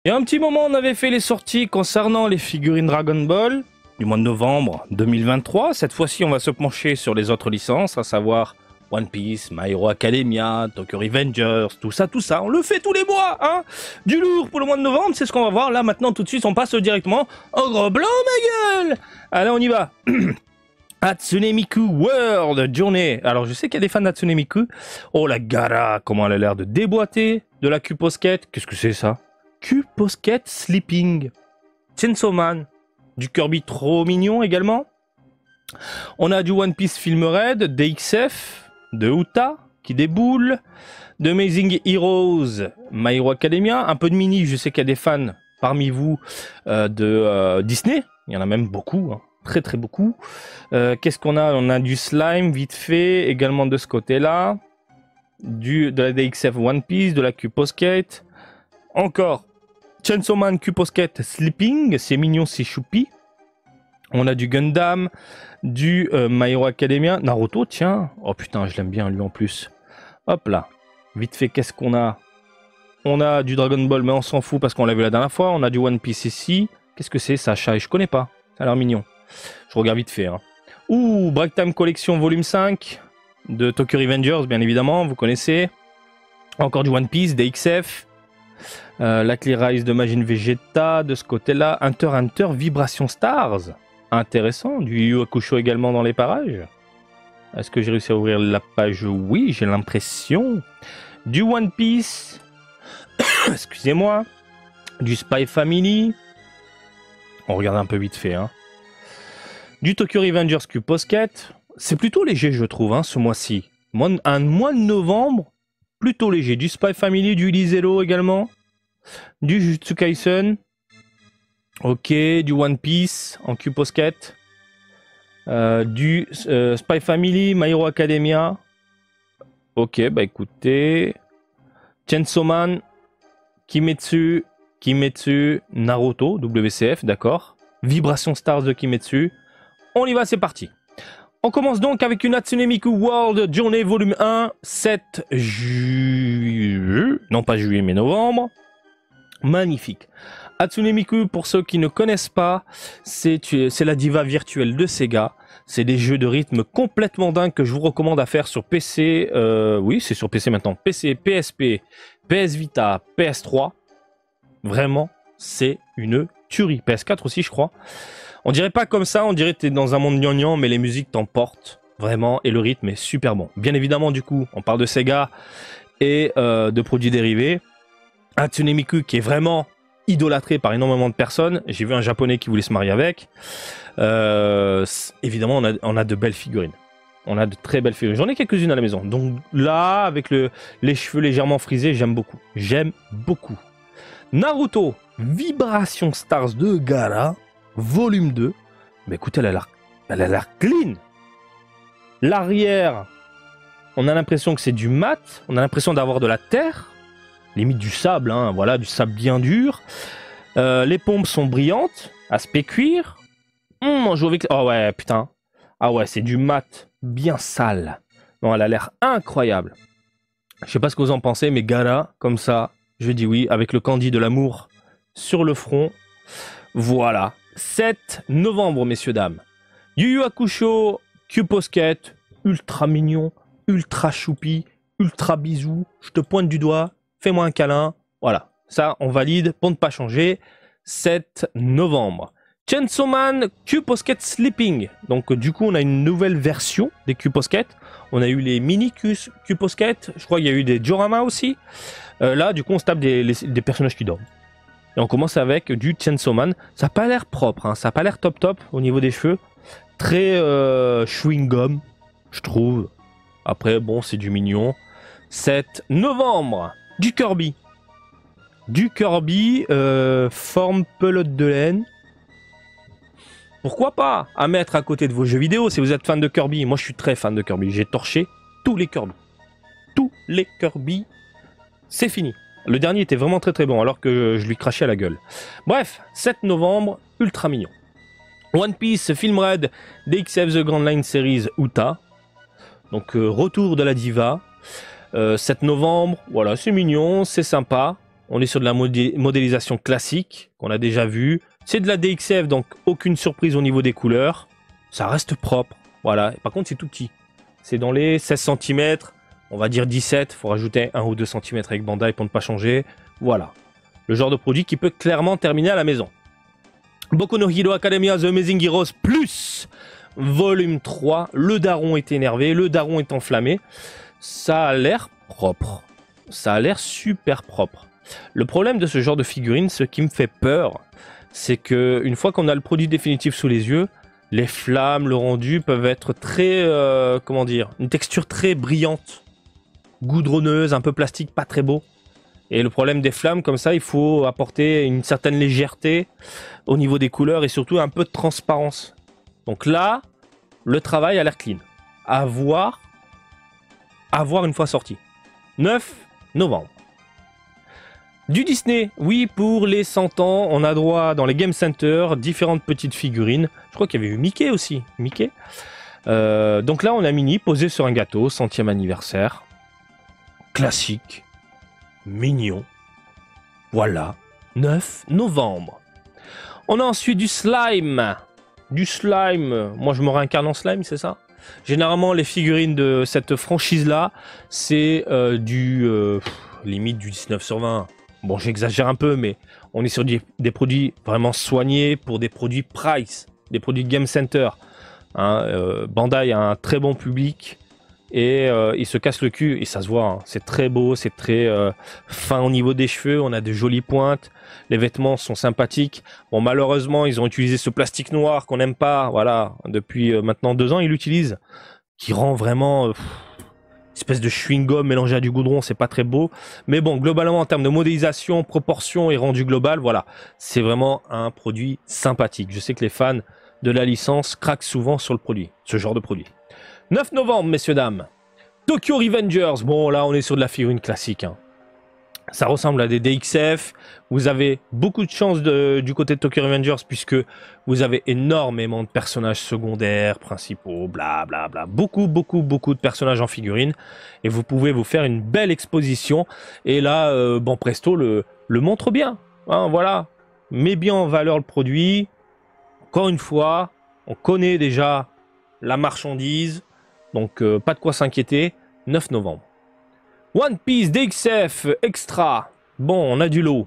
Il y a un petit moment, on avait fait les sorties concernant les figurines Dragon Ball du mois de novembre 2023. Cette fois-ci, on va se pencher sur les autres licences, à savoir One Piece, My Hero Academia, Tokyo Revengers, tout ça. On le fait tous les mois, hein. Du lourd pour le mois de novembre, c'est ce qu'on va voir. Là, maintenant, tout de suite, on passe directement au gros blanc, ma gueule. Allez, on y va. Hatsune Miku World Journée. Alors, je sais qu'il y a des fans d'Hatsune Miku. Oh, la Gara, comment elle a l'air de déboîter. De la Q-Posket. Qu'est-ce que c'est, ça? Q-Posket Sleeping. Chainsaw Man. Du Kirby trop mignon également. On a du One Piece Film Red, DXF, de Uta qui déboule, de Amazing Heroes, My Hero Academia, un peu de mini, je sais qu'il y a des fans parmi vous de Disney, il y en a même beaucoup, hein. Très très beaucoup. Qu'est-ce qu'on a? On a du slime vite fait, également de ce côté-là, de la DXF One Piece, de la Q-Posket, encore Chainsaw Man Q-Posket Sleeping, c'est mignon, c'est choupi. On a du Gundam, du My Hero Academia, Naruto, tiens. Oh putain, je l'aime bien lui en plus. Hop là. Vite fait, qu'est-ce qu'on a? On a du Dragon Ball, mais on s'en fout parce qu'on l'a vu la dernière fois. On a du One Piece ici. Qu'est-ce que c'est ça, Shai? Je connais pas. Ça a l'air mignon. Je regarde vite fait. Hein. Ouh, Break Time Collection Volume 5 de Tokyo Revengers, bien évidemment, vous connaissez. Encore du One Piece, DXF. La Clear Eyes de Majin Vegeta, de ce côté-là. Hunter x Hunter Vibration Stars. Intéressant. Du Yu Yu Hakusho également dans les parages. Est-ce que j'ai réussi à ouvrir la page? Oui, j'ai l'impression. Du One Piece. Excusez-moi. Du Spy Family. On regarde un peu vite fait. Hein. Du Tokyo Revengers Q-Posket. C'est plutôt léger, je trouve, hein, ce mois-ci. Un mois de novembre, plutôt léger. Du Spy Family, du Lizello également. Du Jujutsu Kaisen. Ok, du One Piece en Q-Posket. Du Spy Family, My Hero Academia. Ok, bah écoutez. Chainsaw Man, Kimetsu, Naruto, WCF, d'accord. Vibration Stars de Kimetsu. On y va, c'est parti. On commence donc avec une Hatsune Miku World Journée Volume 1, 7 juillet. Non, pas juillet, mais novembre. Magnifique. Hatsune Miku, pour ceux qui ne connaissent pas, c'est la diva virtuelle de Sega. C'est des jeux de rythme complètement dingues que je vous recommande à faire sur PC. Oui, c'est sur PC maintenant. PC, PSP, PS Vita, PS3. Vraiment, c'est une tuerie. PS4 aussi, je crois. On dirait pas comme ça, on dirait que t'es dans un monde gnangnan, mais les musiques t'emportent vraiment et le rythme est super bon. Bien évidemment, du coup, on parle de Sega et de produits dérivés. Hatsune Miku qui est vraiment idolâtré par énormément de personnes. J'ai vu un japonais qui voulait se marier avec. Évidemment, on a de belles figurines. On a de très belles figurines. J'en ai quelques-unes à la maison. Donc là, avec les cheveux légèrement frisés, j'aime beaucoup. J'aime beaucoup. Naruto, Vibration Stars de Gaara, volume 2. Mais écoutez, elle a l'air clean. L'arrière, on a l'impression que c'est du mat. On a l'impression d'avoir de la terre. Limite du sable, hein, voilà, du sable bien dur. Les pompes sont brillantes, aspect cuir. On joue avec... Oh ouais, putain. Ah ouais, c'est du mat bien sale. Non, elle a l'air incroyable. Je sais pas ce que vous en pensez, mais Gaara, comme ça, je dis oui, avec le candy de l'amour sur le front. Voilà. 7 novembre, messieurs, dames. Yu Yu Hakusho, Q-Posket, ultra mignon, ultra choupi, ultra bisou. Je te pointe du doigt. Fais-moi un câlin. Voilà. Ça, on valide pour ne pas changer. 7 novembre. Chainsaw Man Q-Posket Sleeping. Donc, du coup, on a une nouvelle version des Q-Posket. On a eu les mini Q-Posket. Je crois qu'il y a eu des diorama aussi. Là, du coup, on se tape des personnages qui dorment. Et on commence avec du Chainsaw Man. Ça n'a pas l'air propre. Hein. Ça n'a pas l'air top au niveau des cheveux. Très chewing-gum, je trouve. Après, bon, c'est du mignon. 7 novembre. Du Kirby. Forme pelote de laine. Pourquoi pas à mettre à côté de vos jeux vidéo si vous êtes fan de Kirby. Moi, je suis très fan de Kirby. J'ai torché tous les Kirby. Tous les Kirby. C'est fini. Le dernier était vraiment très très bon alors que je lui crachais à la gueule. Bref, 7 novembre, ultra mignon. One Piece, Film Red, DXF The Grand Line Series Uta. Donc, retour de la diva. 7 novembre, voilà, c'est mignon, c'est sympa. On est sur de la modélisation classique qu'on a déjà vu. C'est de la DXF, donc aucune surprise au niveau des couleurs. Ça reste propre. Voilà. Par contre, c'est tout petit. C'est dans les 16 cm. On va dire 17. Il faut rajouter 1 ou 2 cm avec Bandai pour ne pas changer. Voilà. Le genre de produit qui peut clairement terminer à la maison. Boku no Hero Academia The Amazing Heroes Plus Volume 3. Le daron est énervé. Le daron est enflammé. Ça a l'air propre. Ça a l'air super propre. Le problème de ce genre de figurine, ce qui me fait peur, c'est que une fois qu'on a le produit définitif sous les yeux, les flammes, le rendu peuvent être très, comment dire, une texture très brillante, goudronneuse, un peu plastique, pas très beau. Et le problème des flammes, comme ça, il faut apporter une certaine légèreté au niveau des couleurs et surtout un peu de transparence. Donc là, le travail a l'air clean. À voir une fois sorti. 9 novembre. Du Disney, oui, pour les 100 ans, on a droit dans les Game Center, différentes petites figurines. Je crois qu'il y avait eu Mickey aussi. Mickey. Donc là, on a Minnie posé sur un gâteau, 100e anniversaire. Classique. Mignon. Voilà. 9 novembre. On a ensuite du slime. Du slime. Moi, je me réincarne en slime, c'est ça? Généralement, les figurines de cette franchise-là, c'est limite du 19 sur 20. Bon, j'exagère un peu, mais on est sur des produits vraiment soignés pour des produits price, des produits Game Center. Hein, Bandai a un très bon public et il se casse le cul et ça se voit. Hein. C'est très beau, c'est très fin au niveau des cheveux. On a de jolies pointes. Les vêtements sont sympathiques. Bon, malheureusement, ils ont utilisé ce plastique noir qu'on n'aime pas. Voilà, depuis maintenant 2 ans, ils l'utilisent, qui rend vraiment espèce de chewing-gum mélangé à du goudron. C'est pas très beau, mais bon, globalement en termes de modélisation, proportion et rendu global, voilà, c'est vraiment un produit sympathique. Je sais que les fans de la licence craquent souvent sur le produit, ce genre de produit. 9 novembre, messieurs dames. Tokyo Revengers. Bon, là, on est sur de la figurine classique. Hein. Ça ressemble à des DXF. Vous avez beaucoup de chance du côté de Tokyo Revengers puisque vous avez énormément de personnages secondaires, principaux, blablabla. Bla, bla. Beaucoup de personnages en figurine. Et vous pouvez vous faire une belle exposition. Et là, bon, Presto le montre bien. Hein, voilà. Met bien en valeur le produit. Encore une fois, on connaît déjà la marchandise. Donc, pas de quoi s'inquiéter. 9 novembre. One Piece DXF Extra. Bon, on a du lot.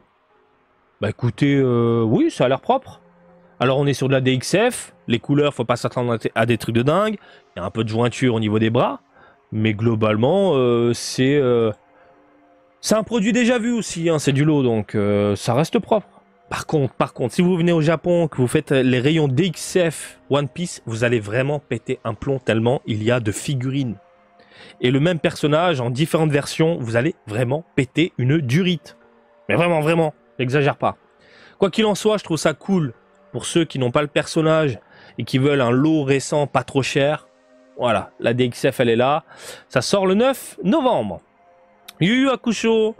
Bah écoutez, oui, ça a l'air propre. Alors on est sur de la DXF. Les couleurs, faut pas s'attendre à des trucs de dingue. Il y a un peu de jointure au niveau des bras. Mais globalement, c'est un produit déjà vu aussi. Hein, c'est du lot, donc ça reste propre. Par contre, si vous venez au Japon, que vous faites les rayons DXF One Piece, vous allez vraiment péter un plomb tellement il y a de figurines. Et le même personnage en différentes versions, vous allez vraiment péter une durite. Mais vraiment, j'exagère pas. Quoi qu'il en soit, je trouve ça cool pour ceux qui n'ont pas le personnage et qui veulent un lot récent pas trop cher. Voilà, la DXF elle est là. Ça sort le 9 novembre. Yu Yu Hakusho,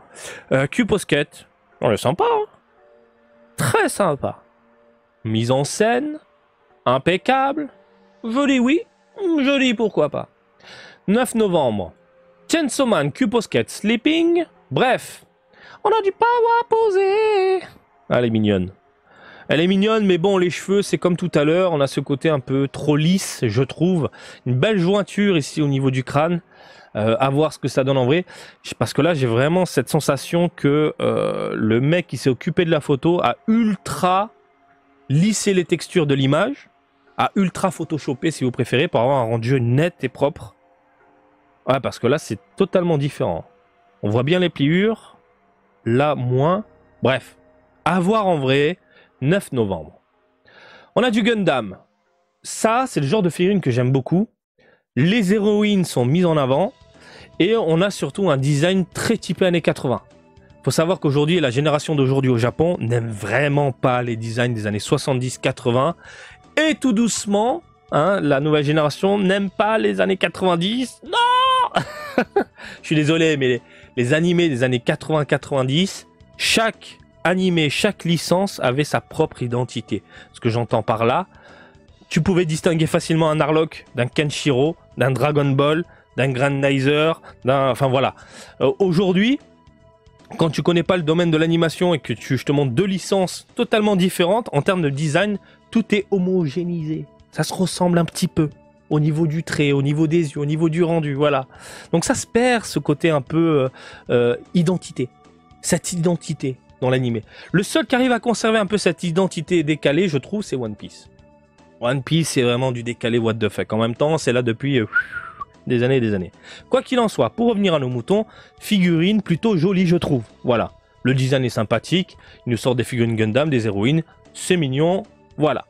Q-Posket. On est sympa, hein. Très sympa. Mise en scène, impeccable. Joli, oui. Joli, pourquoi pas. 9 novembre. Chainsaw Man, Q-Posket, Sleeping. Bref, on a du power à poser. Elle est mignonne. Elle est mignonne, mais bon, les cheveux, c'est comme tout à l'heure. On a ce côté un peu trop lisse, je trouve. Une belle jointure ici au niveau du crâne. À voir ce que ça donne en vrai. Parce que là, j'ai vraiment cette sensation que le mec qui s'est occupé de la photo a ultra lissé les textures de l'image. A ultra photoshopé, si vous préférez, pour avoir un rendu net et propre. Ouais, parce que là, c'est totalement différent. On voit bien les pliures. Là, moins. Bref, à voir en vrai, 9 novembre. On a du Gundam. Ça, c'est le genre de figurine que j'aime beaucoup. Les héroïnes sont mises en avant. Et on a surtout un design très typé années 80. Faut savoir qu'aujourd'hui, la génération d'aujourd'hui au Japon n'aime vraiment pas les designs des années 70-80. Et tout doucement, hein, la nouvelle génération n'aime pas les années 90. Non. Je suis désolé, mais les animés des années 80-90, chaque animé, chaque licence avait sa propre identité. Ce que j'entends par là, tu pouvais distinguer facilement un Harlock d'un Kenshiro, d'un Dragon Ball, d'un Grandizer, enfin voilà. Aujourd'hui, quand tu connais pas le domaine de l'animation et que je te montre deux licences totalement différentes, en termes de design, tout est homogénéisé. Ça se ressemble un petit peu au niveau du trait, au niveau des yeux, au niveau du rendu, voilà. Donc ça se perd ce côté un peu identité. Cette identité dans l'animé. Le seul qui arrive à conserver un peu cette identité décalée, je trouve, c'est One Piece. One Piece, c'est vraiment du décalé what the fuck. En même temps, c'est là depuis des années et des années. Quoi qu'il en soit, pour revenir à nos moutons, figurines plutôt jolies, je trouve. Voilà. Le design est sympathique. Il nous sort des figurines Gundam, des héroïnes. C'est mignon. Voilà.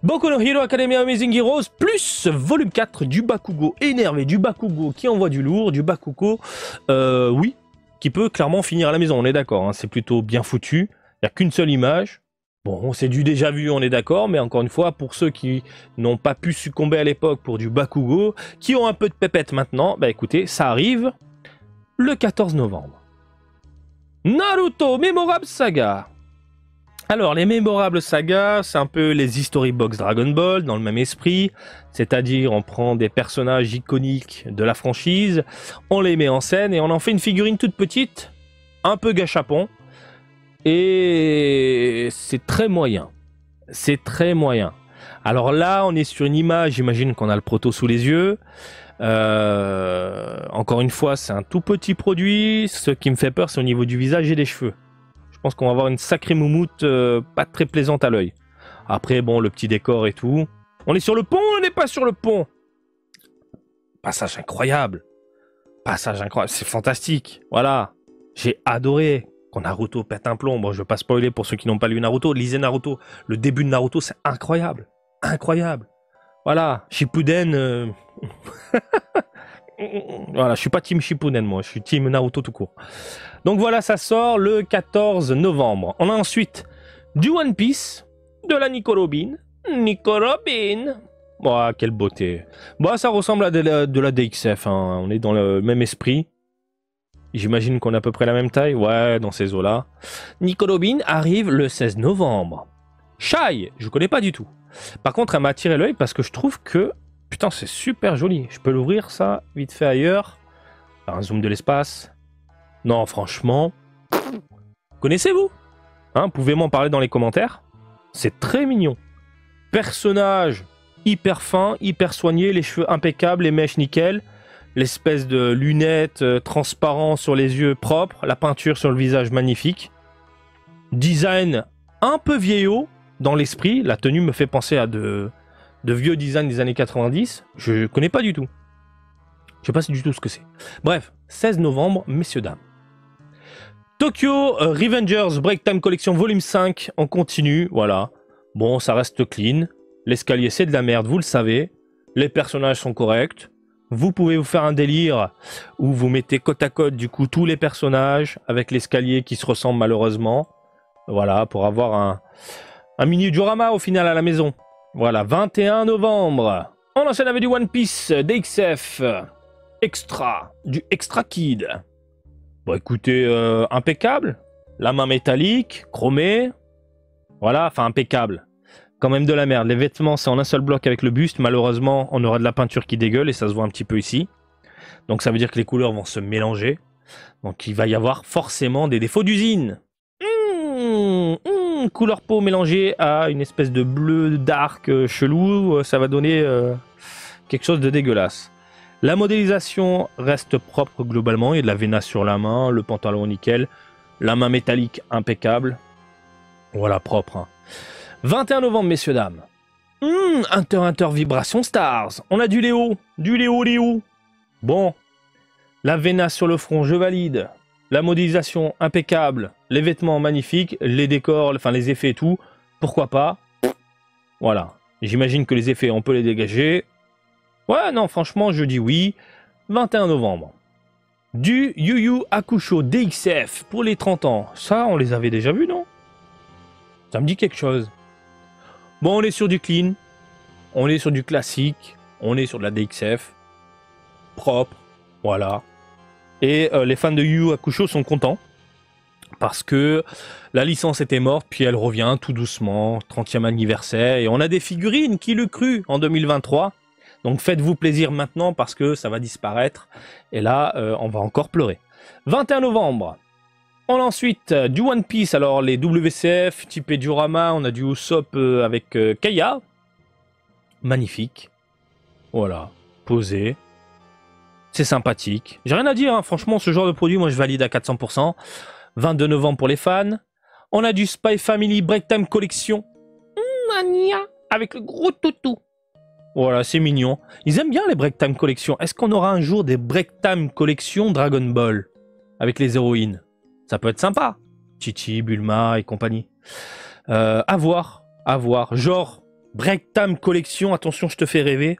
Boku no Hero Academia Amazing Heroes plus volume 4 du Bakugo énervé, du Bakugo qui envoie du lourd, du Bakugo, oui, qui peut clairement finir à la maison, on est d'accord, hein, c'est plutôt bien foutu, il n'y a qu'une seule image. Bon, c'est du déjà vu, on est d'accord, mais encore une fois, pour ceux qui n'ont pas pu succomber à l'époque pour du Bakugo, qui ont un peu de pépette maintenant, bah écoutez, ça arrive le 14 novembre. Naruto Mémorable Saga. Alors, les mémorables sagas, c'est un peu les History Box Dragon Ball, dans le même esprit, c'est-à-dire on prend des personnages iconiques de la franchise, on les met en scène et on en fait une figurine toute petite, un peu gâchapon, et c'est très moyen. C'est très moyen. Alors là, on est sur une image, j'imagine qu'on a le proto sous les yeux. Encore une fois, c'est un tout petit produit. Ce qui me fait peur, c'est au niveau du visage et des cheveux. Je pense qu'on va avoir une sacrée moumoute pas très plaisante à l'œil. Après, bon, le petit décor et tout. On est sur le pont, on n'est pas sur le pont. Passage incroyable. Passage incroyable, c'est fantastique. Voilà, j'ai adoré. Quand Naruto pète un plomb, bon, je vais pas spoiler pour ceux qui n'ont pas lu Naruto, lisez Naruto. Le début de Naruto, c'est incroyable. Incroyable. Voilà, Shippuden... Voilà, je suis pas team Shippuden, moi, je suis team Naruto tout court. Donc voilà, ça sort le 14 novembre. On a ensuite du One Piece, de la Nico Robin. Nico Robin. Oh, quelle beauté. Bon, ça ressemble à de la DXF, hein. On est dans le même esprit. J'imagine qu'on a à peu près la même taille. Ouais, dans ces eaux-là. Nico Robin arrive le 16 novembre. Shai, je connais pas du tout. Par contre, elle m'a attiré l'œil parce que je trouve que... Putain, c'est super joli. Je peux l'ouvrir, ça, vite fait ailleurs. Par un zoom de l'espace. Non, franchement... Connaissez-vous? Hein, pouvez m'en parler dans les commentaires. C'est très mignon. Personnage hyper fin, hyper soigné, les cheveux impeccables, les mèches nickel. L'espèce de lunettes transparent sur les yeux propres, la peinture sur le visage magnifique. Design un peu vieillot dans l'esprit, la tenue me fait penser à de vieux designs des années 90. Je connais pas du tout. Je sais pas du tout ce que c'est. Bref, 16 novembre, messieurs, dames. Tokyo Revengers Break Time Collection Volume 5, on continue, voilà. Bon, ça reste clean. L'escalier, c'est de la merde, vous le savez. Les personnages sont corrects. Vous pouvez vous faire un délire où vous mettez côte à côte du coup tous les personnages avec l'escalier qui se ressemble malheureusement. Voilà, pour avoir un mini diorama au final à la maison. Voilà, 21 novembre. On enchaîne avec du One Piece, DXF, Extra, du Extra Kid. Bon écoutez, impeccable. La main métallique, chromée. Voilà, enfin impeccable. Quand même de la merde. Les vêtements, c'est en un seul bloc avec le buste. Malheureusement, on aura de la peinture qui dégueule et ça se voit un petit peu ici. Donc ça veut dire que les couleurs vont se mélanger. Donc il va y avoir forcément des défauts d'usine. Couleur peau mélangée à une espèce de bleu dark chelou. Ça va donner quelque chose de dégueulasse. La modélisation reste propre globalement. Il y a de la veinasse sur la main, le pantalon nickel. La main métallique impeccable. Voilà, propre, hein. 21 novembre, messieurs, dames. Hunter Vibration Stars. On a du Léo. Du Léo. Bon. La veinasse sur le front, je valide. La modélisation, impeccable. Les vêtements, magnifiques. Les décors, enfin les effets et tout. Pourquoi pas. Voilà. J'imagine que les effets, on peut les dégager. Ouais, non, franchement, je dis oui. 21 novembre. Du Yu Yu Hakusho DXF pour les 30 ans. Ça, on les avait déjà vus, non? Ça me dit quelque chose. Bon, on est sur du clean, on est sur du classique, on est sur de la DXF, propre, voilà. Et les fans de Yu Yu Hakusho sont contents, parce que la licence était morte, puis elle revient tout doucement, 30e anniversaire, et on a des figurines, qui le cru, en 2023. Donc faites-vous plaisir maintenant, parce que ça va disparaître, et là, on va encore pleurer. 21 novembre, On a ensuite du One Piece, alors les WCF, type Diorama, on a du Usopp avec Kaya. Magnifique. Voilà, posé. C'est sympathique. J'ai rien à dire, hein. Franchement, ce genre de produit, moi je valide à 400%. 22 novembre pour les fans. On a du Spy Family Break Time Collection. Mania, avec le gros toutou. Voilà, c'est mignon. Ils aiment bien les Break Time Collection. Est-ce qu'on aura un jour des Break Time Collection Dragon Ball avec les héroïnes? Ça peut être sympa. Chichi, Bulma et compagnie. À voir, à voir. Genre, Break Time Collection, attention, je te fais rêver.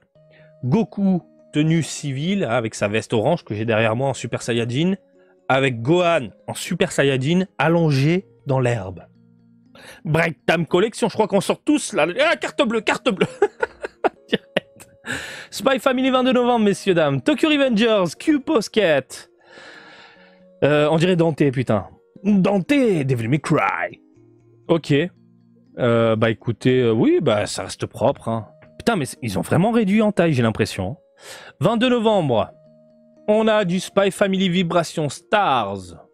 Goku, tenue civile, avec sa veste orange que j'ai derrière moi en Super Saiyajin. Avec Gohan en Super Saiyajin, allongé dans l'herbe. Break Time Collection, je crois qu'on sort tous là. Ah, carte bleue, carte bleue. Spy Family 22 novembre, messieurs, dames. Tokyo Revengers, Q-Posket. On dirait Dante, putain. Dante, Devil May Cry. Ok. Bah écoutez, oui, bah ça reste propre. Hein. Putain, mais ils ont vraiment réduit en taille, j'ai l'impression. 22 novembre. On a du Spy Family Vibration Stars.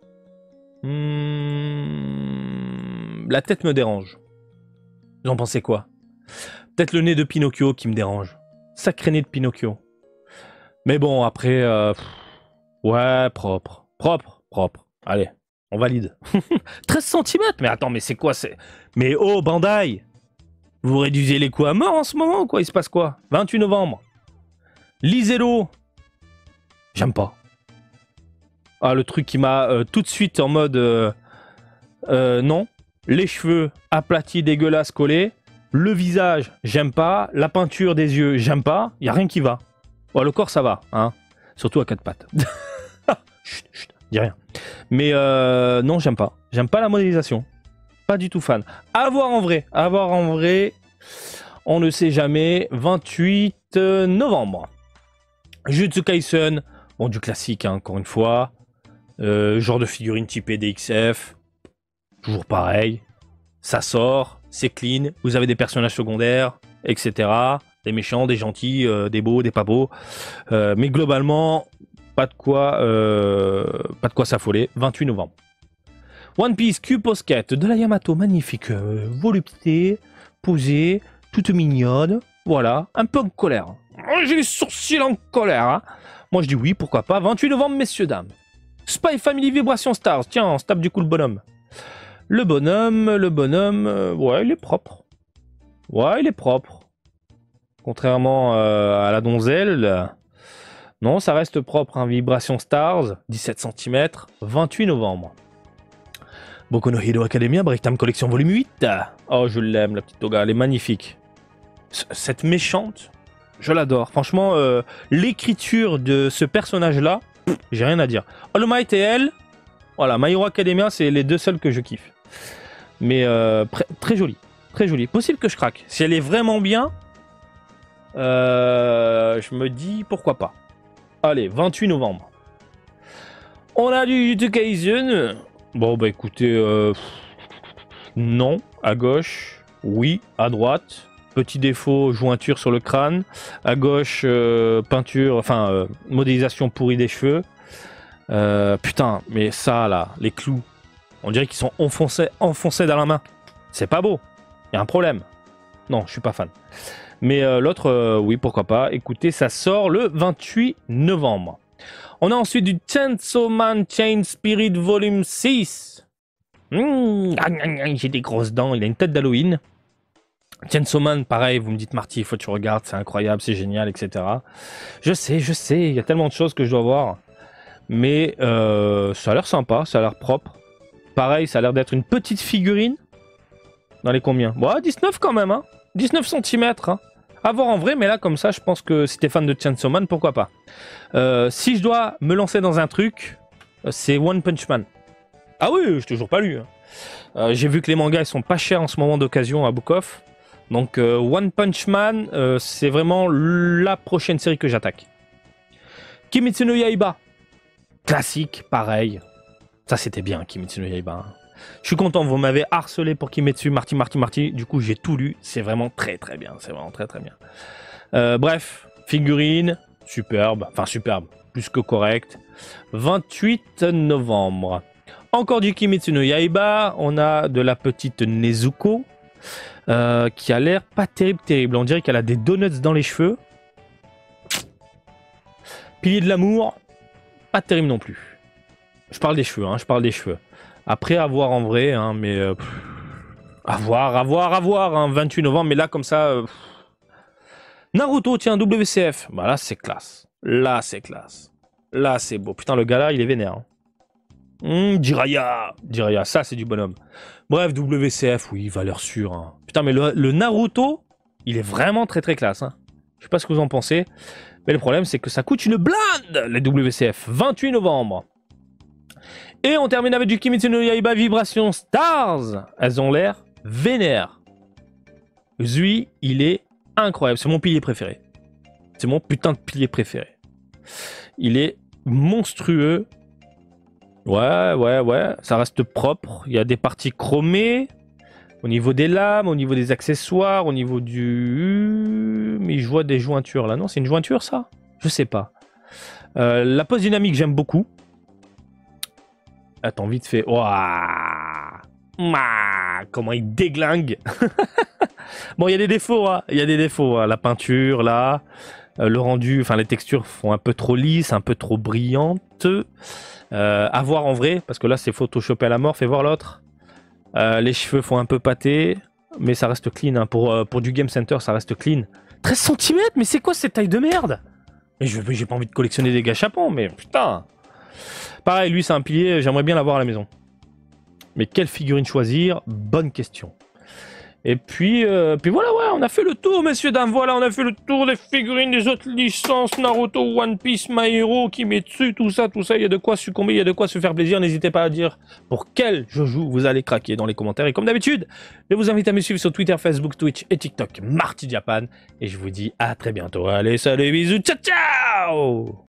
La tête me dérange. Vous en pensez quoi? Peut-être le nez de Pinocchio qui me dérange. Sacré nez de Pinocchio. Mais bon, après... ouais, propre. Propre, propre. Allez, on valide. 13 cm. Mais attends, mais c'est quoi? Mais oh, Bandai! Vous réduisez les coûts à mort en ce moment ou quoi? Il se passe quoi? 28 novembre. Lisez-le. J'aime pas. Ah, le truc qui m'a tout de suite en mode... non. Les cheveux aplatis, dégueulasses, collés. Le visage, j'aime pas. La peinture des yeux, j'aime pas. Y a rien qui va. Bon, le corps, ça va. Hein. Surtout à quatre pattes. Chut, chut, dis rien. Mais non, j'aime pas. J'aime pas la modélisation. Pas du tout fan. À voir en vrai. À voir en vrai. On ne sait jamais. 28 novembre. Jujutsu Kaisen. Bon, du classique, hein, encore une fois. Genre de figurine typée DXF. Toujours pareil. Ça sort. C'est clean. Vous avez des personnages secondaires, etc. Des méchants, des gentils, des beaux, des pas beaux. Mais globalement, pas de quoi s'affoler. 28 novembre. One Piece Q-Posket de la Yamato, magnifique volupté, posée, toute mignonne. Voilà, un peu en colère. J'ai les sourcils en colère. Hein. Moi je dis oui, pourquoi pas. 28 novembre, messieurs, dames. Spy Family Vibration Stars. Tiens, on se tape du coup le bonhomme. Le bonhomme, ouais, il est propre. Ouais, il est propre. Contrairement à la donzelle, non, ça reste propre. Hein. Vibration Stars, 17 cm, 28 novembre. Boku no Hero Academia, Break Time Collection volume 8. Oh, je l'aime, la petite toga, elle est magnifique. Cette méchante, je l'adore. Franchement, l'écriture de ce personnage-là, j'ai rien à dire. All Might et elle, voilà, My Hero Academia, c'est les deux seuls que je kiffe. Mais très joli, très joli. Possible que je craque. Si elle est vraiment bien, je me dis pourquoi pas. Allez, 28 novembre. On a du Jujutsu Kaisen. Bon, bah écoutez, non, à gauche, oui, à droite. Petit défaut, jointure sur le crâne. À gauche, peinture, enfin, modélisation pourrie des cheveux. Putain, mais ça là, les clous, on dirait qu'ils sont enfoncés dans la main. C'est pas beau. Il y a un problème. Non, je suis pas fan. Mais l'autre, oui, pourquoi pas. Écoutez, ça sort le 28 novembre. On a ensuite du Chainsaw Man Chain Spirit Volume 6. J'ai des grosses dents, il a une tête d'Halloween. Chainsaw Man, pareil, vous me dites Marty, il faut que tu regardes, c'est incroyable, c'est génial, etc. Je sais, il y a tellement de choses que je dois voir. Mais ça a l'air sympa, ça a l'air propre. Pareil, ça a l'air d'être une petite figurine. Dans les combien? Bon, 19 quand même, hein. 19 cm. Hein. À voir en vrai, mais là, comme ça, je pense que si t'es fan de Chainsaw Man, pourquoi pas. Si je dois me lancer dans un truc, c'est One Punch Man. Ah oui, je n'ai toujours pas lu. Hein. J'ai vu que les mangas ils sont pas chers en ce moment d'occasion à Book Off. Donc One Punch Man, c'est vraiment la prochaine série que j'attaque. Kimetsu no Yaiba. Classique, pareil. Ça c'était bien, Kimetsu no Yaiba. Hein. Je suis content, vous m'avez harcelé pour Kimetsu, Marty. Du coup, j'ai tout lu. C'est vraiment très bien. C'est vraiment très bien. Bref, figurine, superbe. Enfin, superbe. Plus que correct. 28 novembre. Encore du Kimetsu no Yaiba. On a de la petite Nezuko. Qui a l'air pas terrible. On dirait qu'elle a des donuts dans les cheveux. Pilier de l'amour. Pas terrible non plus. Je parle des cheveux, je parle des cheveux. Après, à voir en vrai, mais... à voir, 28 novembre, mais là, comme ça... Naruto, tiens, WCF. Bah là, c'est classe. Là, c'est classe. Là, c'est beau. Putain, le gars là, il est vénère. Jiraiya, ça, c'est du bonhomme. Bref, WCF, oui, valeur sûre. Putain, mais le Naruto, il est vraiment très classe. Je sais pas ce que vous en pensez. Mais le problème, c'est que ça coûte une blinde, les WCF. 28 novembre. Et on termine avec du Kimetsu no Yaiba Vibration Stars. Elles ont l'air vénères. Zui, il est incroyable. C'est mon pilier préféré. C'est mon putain de pilier préféré. Il est monstrueux. Ouais. Ça reste propre. Il y a des parties chromées. Au niveau des lames, au niveau des accessoires, au niveau du... Mais je vois des jointures là. Non, c'est une jointure ça? Je sais pas. La pose dynamique, j'aime beaucoup. Attends, vite fait. Ouah, comment il déglingue. Bon, il y a des défauts. Il y a des défauts. La peinture, là. Le rendu, enfin, les textures font un peu trop lisses, un peu trop brillantes. À voir en vrai, parce que là, c'est photoshopé à la mort. Fais voir l'autre. Les cheveux font un peu pâté, mais ça reste clean. Pour du Game Center, ça reste clean. 13 cm, mais c'est quoi cette taille de merde? Mais j'ai pas envie de collectionner des gâchapons, mais putain. Pareil, lui, c'est un pilier, j'aimerais bien l'avoir à la maison. Mais quelle figurine choisir? Bonne question. Et puis voilà, ouais, on a fait le tour, messieurs, dames. Voilà, on a fait le tour des figurines des autres licences, Naruto, One Piece, My Hero, Kimetsu, tout ça. Il y a de quoi succomber, il y a de quoi se faire plaisir. N'hésitez pas à dire pour quel je joue, vous allez craquer dans les commentaires. Et comme d'habitude, je vous invite à me suivre sur Twitter, Facebook, Twitch et TikTok, Marty Japan. Et je vous dis à très bientôt. Allez, salut, bisous, ciao, ciao!